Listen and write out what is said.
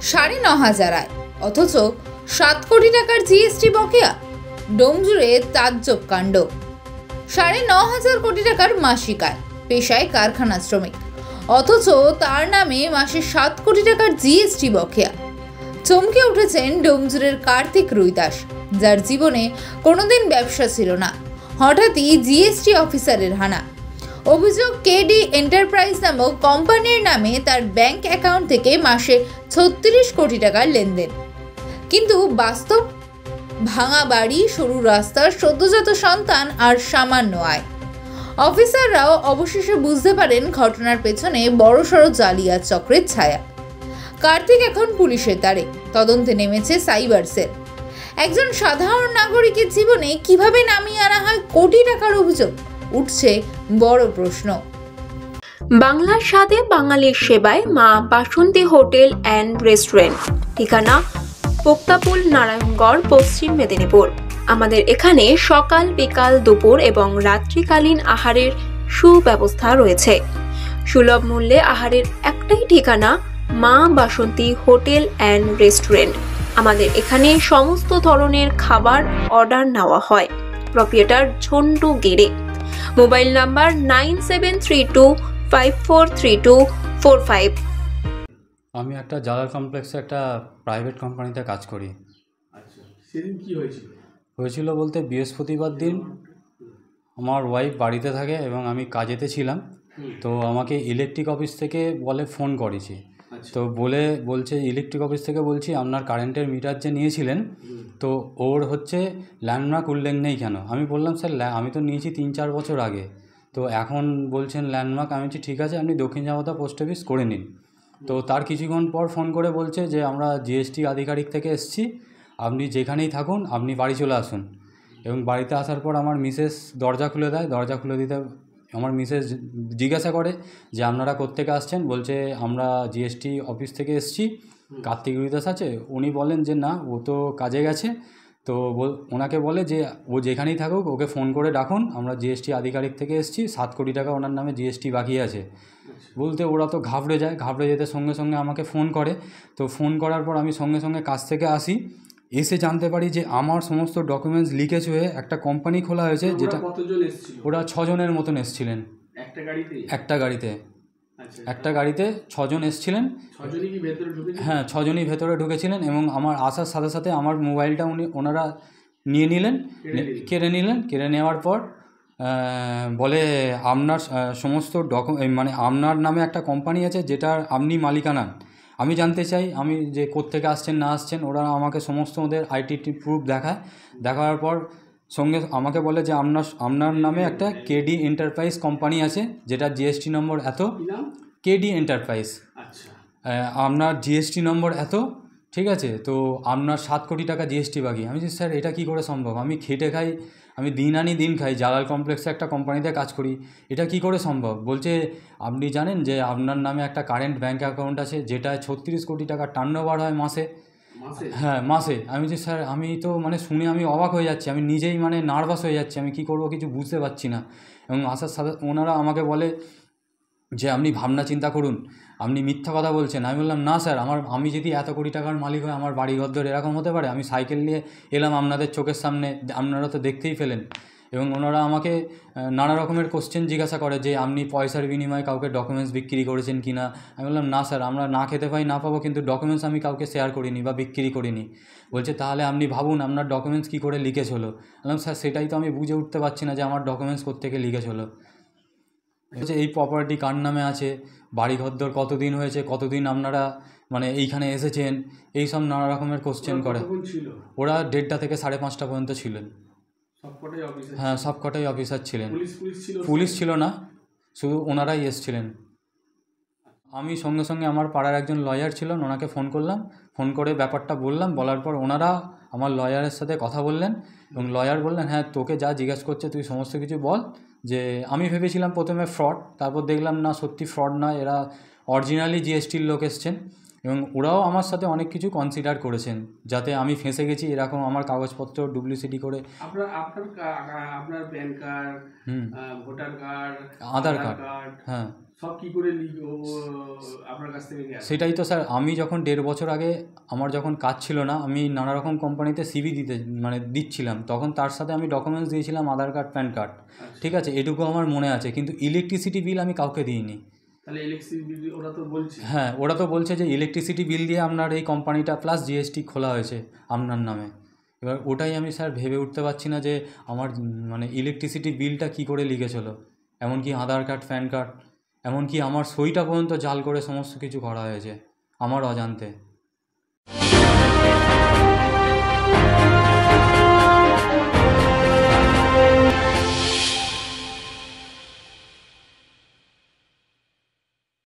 9,500 আয়, অথচ 7 কোটি টাকার জিএসটি বকেয়া। ডোমজুড়ে তাজ্জব কাণ্ড। 9,500 কোটি টাকার মাসিক আয়, পেশায় কারখানা শ্রমিক, অথচ তার নামে মাসে 7 কোটি টাকার জিএসটি বকেয়া। চমকে উঠেছেন ডোমজুড়ের কার্তিক রুইদাস, যার জীবনে কোনোদিন ব্যবসা ছিল না। হঠাৎই জিএসটি অফিসারের হানা। অভিযোগ, কেডি এন্টারপ্রাইজ নামক কোম্পানির নামে তার ব্যাংক অ্যাকাউন্ট থেকে মাসে 36 কোটি টাকার লেনদেন। কিন্তু বাস্তব ভাঙা বাড়ি, সরু রাস্তার সদ্যজাত সন্তান আর সামান্য আয়। অফিসাররাও অবশেষে বুঝতে পারেন ঘটনার পেছনে বড়সড় জালিয়াত চক্রের ছায়া। কার্তিক এখন পুলিশের দ্বারে, তদন্তে নেমেছে সাইবার সেল। একজন সাধারণ নাগরিকের জীবনে কিভাবে নামিয়ে আনা হয় কোটি টাকার অভিযোগ, উঠছে বড় প্রশ্ন। বাংলার স্বাদে বাঙালির সেবায় মা বাসন্তী হোটেল অ্যান্ড রেস্টুরেন্ট, ঠিকানা পোক্তাপুল, নারায়ণগড়, পশ্চিম মেদিনীপুর। আমাদের এখানে সকাল, বিকাল, দুপুর এবং রাত্রিকালীন আহারের সুব্যবস্থা রয়েছে। সুলভ মূল্যে আহারের একটাই ঠিকানা, মা বাসন্তী হোটেল অ্যান্ড রেস্টুরেন্ট। আমাদের এখানে সমস্ত ধরনের খাবার অর্ডার নেওয়া হয়। প্রপ্রিয়েটার ঝন্টু গেড়ে। Mobile number 9732543245। আমি একটা জালাল কমপ্লেক্সে একটা প্রাইভেট কোম্পানিতে কাজ করি। আচ্ছা, সেদিন কি হয়েছিল বলতে বৃহস্পতিবার দিন আমার ওয়াইফ বাড়িতে থাকে এবং আমি কাজেতে ছিলাম। তো আমাকে ইলেকট্রিক অফিস থেকে ফোন করেছি। তো বলছে ইলেকট্রিক অফিস থেকে বলছি আপনার কারেন্টের মিটার যে নিয়েছিলেন, তো ওর হচ্ছে ল্যান্ডমার্ক উল্লেখ নেই কেন? আমি বললাম স্যার আমি তো নিয়েছি 3-4 বছর আগে, তো এখন বলছেন ল্যান্ডমার্ক। আমি বলছি ঠিক আছে, আপনি দক্ষিণ জামাতা পোস্ট অফিস করে নিন। তো তার কিছুক্ষণ পর ফোন করে বলছে যে আমরা জিএসটি আধিকারিক থেকে এসেছি, আপনি যেখানেই থাকুন আপনি বাড়ি চলে আসুন। এবং বাড়িতে আসার পর আমার মিসেস দরজা খুলে দেয়। দরজা খুলে দিতে আমার মিসেস জিজ্ঞাসা করে যে আপনারা কোত্থেকে আসছেন? বলছে আমরা জিএসটি অফিস থেকে এসেছি, কার্তিক রুইদাস আছে। উনি বলেন যে না, ও তো কাজে গেছে। তো ওনাকে বলে যে ও যেখানেই থাকুক ওকে ফোন করে ডাকুন, আমরা জিএসটি আধিকারিক থেকে এসেছি, 7 কোটি টাকা ওনার নামে জিএসটি বাকি আছে। বলতে ওরা তো ঘাবড়ে যায়। ঘাবড়ে যেতে সঙ্গে সঙ্গে আমাকে ফোন করে। তো ফোন করার পর আমি সঙ্গে সঙ্গে কাজ থেকে আসি। এসে জানতে পারি যে আমার সমস্ত ডকুমেন্টস লিকেজ হয়ে একটা কোম্পানি খোলা হয়েছে, যেটা ওরা 6 জনের মতন এসেছিলেন একটা গাড়িতে। একটা গাড়িতে 6 জন এসেছিলেন। হ্যাঁ, 6 জনই ভেতরে ঢুকেছিলেন এবং আমার আসার সাথে সাথে আমার মোবাইলটা ওনারা কেড়ে নিলেন। কেড়ে নেওয়ার পর বলে আপনার সমস্ত মানে আপনার নামে একটা কোম্পানি আছে যেটার আপনি মালিকানা। আমি জানতে চাই আমি যে কোত্থেকে আসছেন না আসছেন। ওরা আমাকে সমস্ত ওদের আইডেন্টি প্রুফ দেখার পর সঙ্গে আমাকে বলে যে আপনার নামে একটা কেডি এন্টারপ্রাইজ কোম্পানি আছে, যেটা জিএসটি নম্বর এত, কেডি এন্টারপ্রাইজ, আপনার জিএসটি নম্বর এত, ঠিক আছে। তো আপনার 7 কোটি টাকা জিএসটি বাকি। আমি বলছি স্যার এটা কী করে সম্ভব? আমি খেটে খাই, আমি দিন আনি দিন খাই, জালাল কমপ্লেক্সে একটা কোম্পানিতে কাজ করি, এটা কি করে সম্ভব? বলছে আপনি জানেন যে আপনার নামে একটা কারেন্ট ব্যাঙ্ক অ্যাকাউন্ট আছে যেটায় 36 কোটি টাকা টার্নওভার হয় মাসে। হ্যাঁ, মাসে। আমি বলছি স্যার আমি তো মানে শুনে আমি অবাক হয়ে যাচ্ছি, আমি নিজেই মানে নার্ভাস হয়ে যাচ্ছি, আমি কী করবো কিছু বুঝতে পারছি না। এবং আসার সাথে ওনারা আমাকে বলে যে আপনি ভাবনা চিন্তা করুন, আপনি মিথ্যা কথা বলছেন। আমি বললাম না স্যার, আমি যদি এত কোটি টাকার মালিক হয় আমার বাড়ি ঘর ধরে এরকম হতে পারে? আমি সাইকেল নিয়ে এলাম আপনাদের চোখের সামনে, আপনারা তো দেখতেই পেলেন। এবং ওনারা আমাকে নানা রকমের কোশ্চেন জিজ্ঞাসা করে যে আপনি পয়সার বিনিময়ে কাউকে ডকুমেন্টস বিক্রি করেছেন কি না। আমি বললাম না স্যার, আমরা না খেতে পাই না পাবো, কিন্তু ডকুমেন্টস আমি কাউকে শেয়ার করিনি বা বিক্রি করিনি। বলছে তাহলে আপনি ভাবুন আপনার ডকুমেন্টস কী করে লিকেজ হলো। বললাম স্যার সেটাই তো আমি বুঝে উঠতে পারছি না যে আমার ডকুমেন্টস কোত্থেকে লিকেজ হলো। বলছে এই প্রপার্টি কার নামে আছে, বাড়ি ঘরদোর কতদিন হয়েছে, কতদিন আপনারা মানে এইখানে এসেছেন, এই সব নানা রকমের কোশ্চেন করে। ওরা 1:30টা থেকে 5:30টা পর্যন্ত ছিলেন। হ্যাঁ, সবকটাই অফিসার ছিলেন। পুলিশ ছিল না, শুধু ওনারাই এসছিলেন। আমি সঙ্গে সঙ্গে আমার পাড়ার একজন লয়ার ছিলেন, ওনাকে ফোন করলাম। ফোন করে ব্যাপারটা বললাম। বলার পর ওনারা আমার লয়ারের সাথে কথা বললেন এবং লয়ার বললেন হ্যাঁ তোকে যা জিজ্ঞাসা করছে তুই সমস্ত কিছু বল। যে আমি ভেবেছিলাম প্রথমে ফ্রড, তারপর দেখলাম না সত্যি ফ্রড না, এরা অরিজিনালি জিএসটির লোক এসছেন এবং ওরাও আমার সাথে অনেক কিছু কনসিডার করেছেন, যাতে আমি ফেঁসে গেছি এরকম আমার কাগজপত্র ডুপ্লিসিটি করে। আপনার প্যান কার্ড, ভোটার কার্ড, আধার কার্ড, হ্যাঁ সব কি করে আপনার কাছ থেকে নিয়ে আসে? সেটাই তো স্যার, আমি যখন 1.5 বছর আগে আমার যখন কাজ ছিল না, আমি নানা রকম কোম্পানিতে সিভি দিচ্ছিলাম, তখন তার সাথে আমি ডকুমেন্টস দিয়েছিলাম আধার কার্ড, প্যান কার্ড, ঠিক আছে, এটুকু আমার মনে আছে। কিন্তু ইলেকট্রিসিটি বিল আমি কাউকে দিইনি। তাহলে ইলেকট্রিসিটি বিল ওরা তো বলছে? হ্যাঁ, ওরা তো বলছে যে ইলেকট্রিসিটি বিল দিয়ে আপনার এই কোম্পানিটা প্লাস জিএসটি খোলা হয়েছে আপনার নামে। এবার ওটাই আমি স্যার ভেবে উঠতে পারছি না যে আমার মানে ইলেকট্রিসিটি বিলটা কী করে লিখেছিল, এমনকি আধার কার্ড, প্যান কার্ড, এমনকি আমার সইটা পর্যন্ত জাল করে সমস্ত কিছু করা হয়েছে আমার অজান্তে।